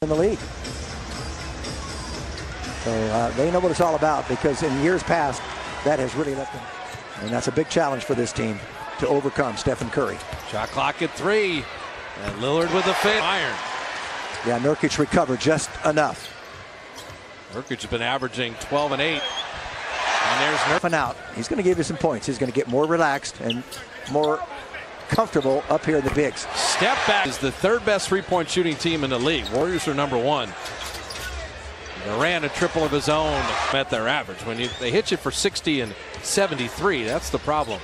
in the league. So they know what it's all about, because in years past, that has really left them. And that's a big challenge for this team to overcome Stephen Curry. Shot clock at 3. And Lillard with the fit. Iron. Yeah, Nurkic recovered just enough. Nurkic has been averaging 12 and 8. And there's Nurkic out. He's going to give you some points. He's going to get more relaxed and more comfortable up here in the bigs. Step back is the third best three-point shooting team in the league. Warriors are number 1. Durant a triple of his own at their average. When they hit you for 60 and 73, that's the problem.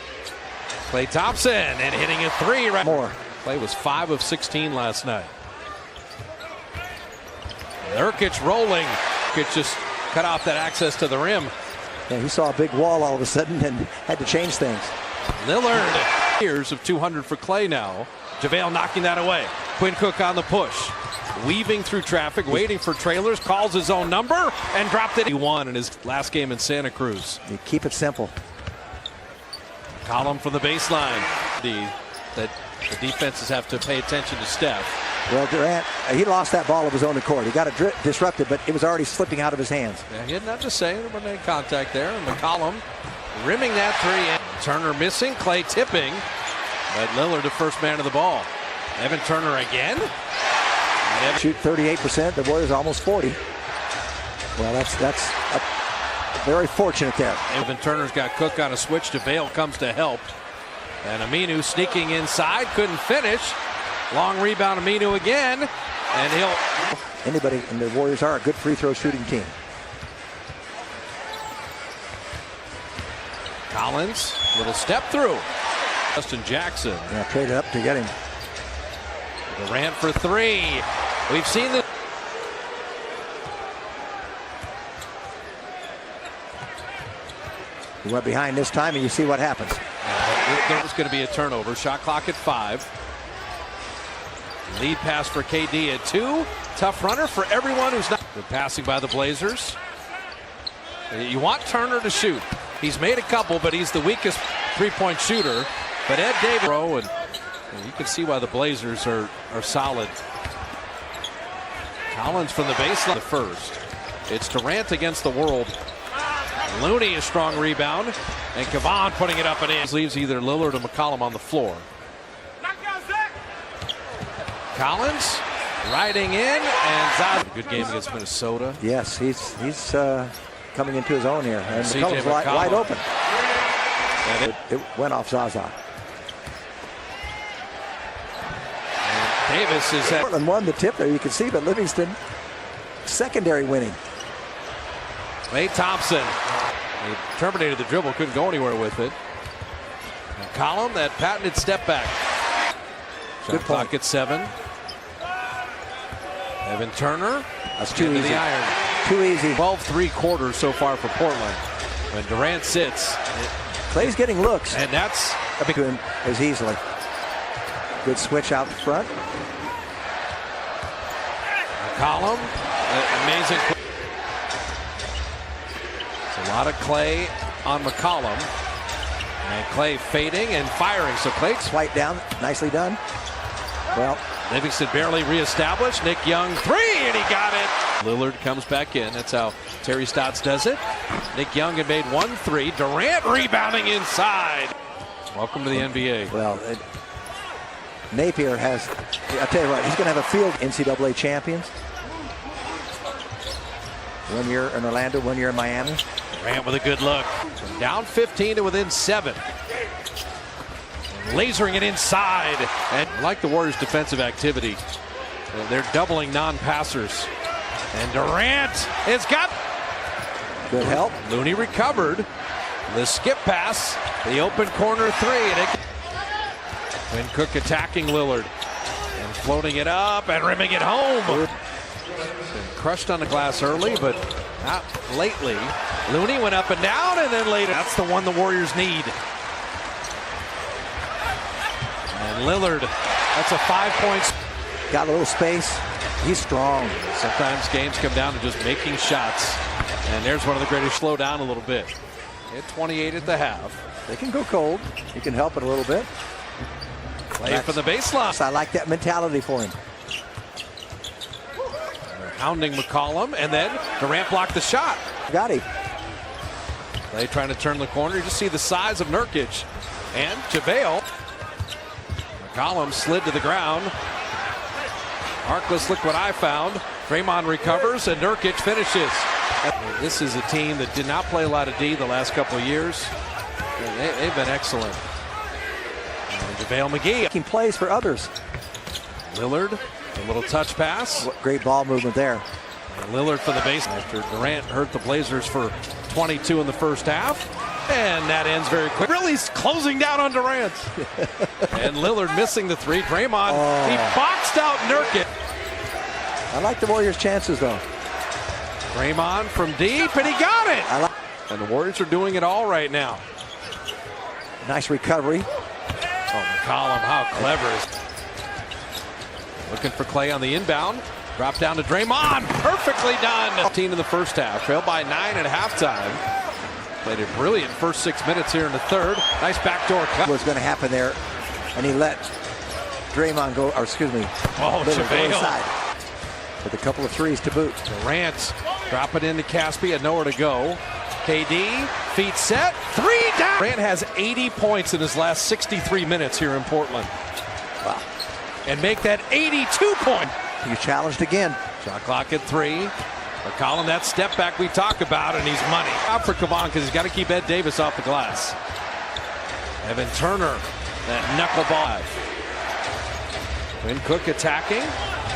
Klay Thompson and hitting a 3 right more. Klay was 5 of 16 last night. Nurkic rolling. Nurkic just cut off that access to the rim. Yeah, he saw a big wall all of a sudden and had to change things. Lillard. Years of 200 for Klay now. JaVale knocking that away. Quinn Cook on the push. Weaving through traffic, waiting for trailers, calls his own number, and dropped it. He won in his last game in Santa Cruz. You keep it simple. Column from the baseline. The defenses have to pay attention to Steph. Well, Durant, he lost that ball of his own accord. He got it disrupted, but it was already slipping out of his hands. Yeah, he had nothing to say when they had contact there. And McCollum rimming that 3. And Turner missing, Klay tipping. But Lillard the first man of the ball. Evan Turner again. Shoot 38%. The Warriors almost 40. Well, that's very fortunate there. Evan Turner's got Cook on a switch. JaVale comes to help. And Aminu sneaking inside, couldn't finish. Long rebound, Aminu again, and he'll. Anybody, and the Warriors are a good free throw shooting team. Collins, little step through. Justin Jackson. Yeah, traded up to get him. Durant for 3. We've seen this. He went behind this time, and you see what happens. There's going to be a turnover. Shot clock at 5. Lead pass for KD at 2. Tough runner for everyone who's not. Good passing by the Blazers. You want Turner to shoot. He's made a couple, but he's the weakest three-point shooter. But Ed Davis, and you can see why the Blazers are solid. Collins from the baseline. The first. It's Durant against the world. Looney a strong rebound, and Kevon putting it up and in. Leaves either Lillard or McCollum on the floor. Collins riding in, and Zaza. Good game against Minnesota. Yes, he's coming into his own here, and CJ McCollum's wide open. And it went off Zaza. And Davis is at. Portland won the tip there, you can see, but Livingston secondary winning. Klay Thompson. He terminated the dribble, couldn't go anywhere with it. And McCollum, that patented step back. Shot clock at 7. Evan Turner. That's too easy. The iron. Too easy. 12-3 quarters so far for Portland. When Durant sits. Clay's getting looks. And that's to him as easily. Good switch out front. McCollum. Amazing. It's a lot of Klay on McCollum. And Klay fading and firing. So Klay. Swipe down. Nicely done. Well, Livingston barely reestablished. Nick Young 3, and he got it. Lillard comes back in. That's how Terry Stotts does it. Nick Young had made 1 3. Durant rebounding inside. Welcome to the NBA. Well, Napier has, I'll tell you what, he's going to have a field. NCAA champions. 1 year in Orlando, 1 year in Miami. Durant with a good look. Down 15 to within 7. Lasering it inside. And like the Warriors' defensive activity, they're doubling non-passers. And Durant has got good help. Looney recovered. The skip pass. The open corner 3. And Quinn Cook attacking Lillard. And floating it up and rimming it home. Been crushed on the glass early, but not lately. Looney went up and down, and then later. That's the one the Warriors need. And Lillard, that's a 5 points. Got a little space. He's strong. Sometimes games come down to just making shots. And there's one of the greatest. Slow down a little bit. Hit 28 at the half. They can go cold. You can help it a little bit. Play from the baseline. I like that mentality for him. Hounding McCollum, and then Durant blocked the shot. Got him. They trying to turn the corner. You just see the size of Nurkic. And JaVale. McCollum slid to the ground. Harkless, look what I found. Draymond recovers, and Nurkic finishes. This is a team that did not play a lot of D the last couple of years. They've been excellent. And JaVale McGee. Making plays for others. Lillard, a little touch pass. What great ball movement there. And Lillard for the base after Durant hurt the Blazers for 22 in the first half. And that ends very quick. Really closing down on Durant. And Lillard missing the three. Draymond, he boxed out Nurkic. I like the Warriors' chances, though. Draymond from deep, and he got it. And the Warriors are doing it all right now. Nice recovery. Oh, McCollum, how clever is. Looking for Clay on the inbound. Drop down to Draymond. Perfectly done. 15 in the first half. Trailed by 9 at halftime. Played a brilliant first 6 minutes here in the third. Nice backdoor cut. What was going to happen there, and he let Draymond go, or excuse me, JaVale inside with a couple of threes to boot. Durant drop it into Caspi, had nowhere to go. KD, feet set, three down. Durant has 80 points in his last 63 minutes here in Portland. Wow. And make that 82 point. He's challenged again. Shot clock at 3. McCollum, that step back we talk about, and he's money. Out for Kavan because he's got to keep Ed Davis off the glass. Evan Turner, that knuckleball. Quinn Cook attacking.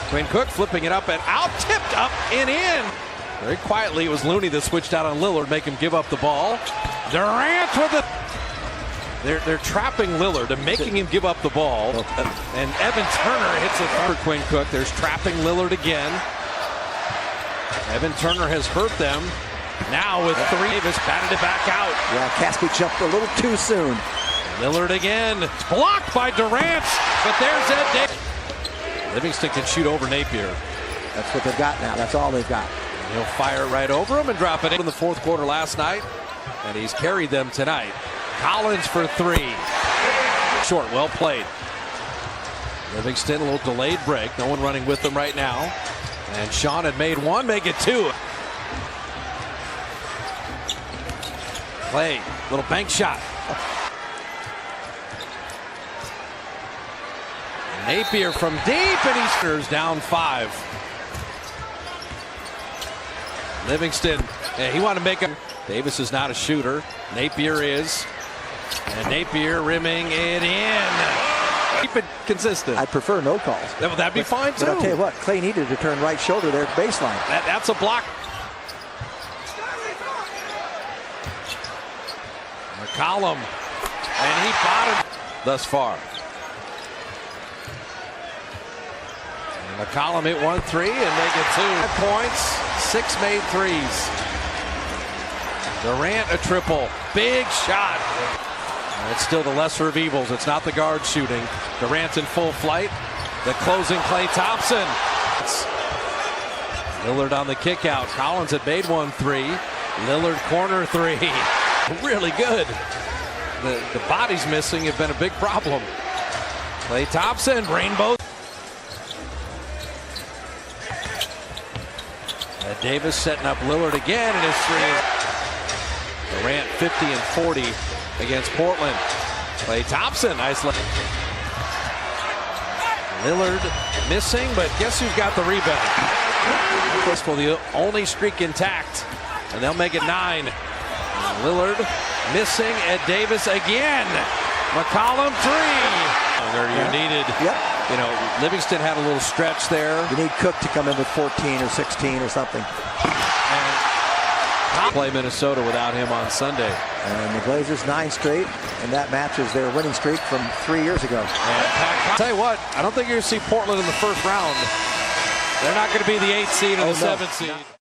Quinn Cook flipping it up and out, tipped up and in. Very quietly, it was Looney that switched out on Lillard, make him give up the ball. Durant with it. They're trapping Lillard and making him give up the ball. And Evan Turner hits it for Quinn Cook. There's trapping Lillard again. Evan Turner has hurt them. Now with 3, Davis batted it back out. Yeah, Caspi jumped a little too soon. Lillard again. Blocked by Durant. But there's Ed Davis. Livingston can shoot over Napier. That's what they've got now. That's all they've got. And he'll fire right over him and drop it in the fourth quarter last night. And he's carried them tonight. Collins for 3. Short, well played. Livingston, a little delayed break. No one running with them right now. And Sean had made 1, make it 2. Clay, little bank shot. Napier from deep, and he stirs down 5. Livingston, he wanted to make him. Davis is not a shooter. Napier is. And Napier rimming it in. Keep it consistent. I'd prefer no calls. Well, that'd be fine, too. But I'll tell you what, Clay needed to turn right shoulder there at baseline. That's a block. McCollum. And he bottomed thus far. And McCollum hit 1 3 and make it 2. 5 points, 6 made threes. Durant a triple. Big shot. It's still the lesser of evils. It's not the guard shooting. Durant's in full flight. The closing Klay Thompson. Lillard on the kick out. Collins had made 1 3. Lillard corner 3. Really good. The bodies missing have been a big problem. Klay Thompson, rainbow. Davis setting up Lillard again, and his 3. Durant 50 and 40 against Portland. Klay Thompson, nice. Lillard missing, but guess who's got the rebound? For the only streak intact, and they'll make it 9. Lillard missing, Ed Davis again. McCollum 3. There you needed. Yep. You know, Livingston had a little stretch there. You need Cook to come in with 14 or 16 or something. And play Minnesota without him on Sunday. And the Blazers 9 straight, and that matches their winning streak from 3 years ago. And I'll tell you what, I don't think you're going to see Portland in the first round. They're not going to be the 8th seed or the 7th seed.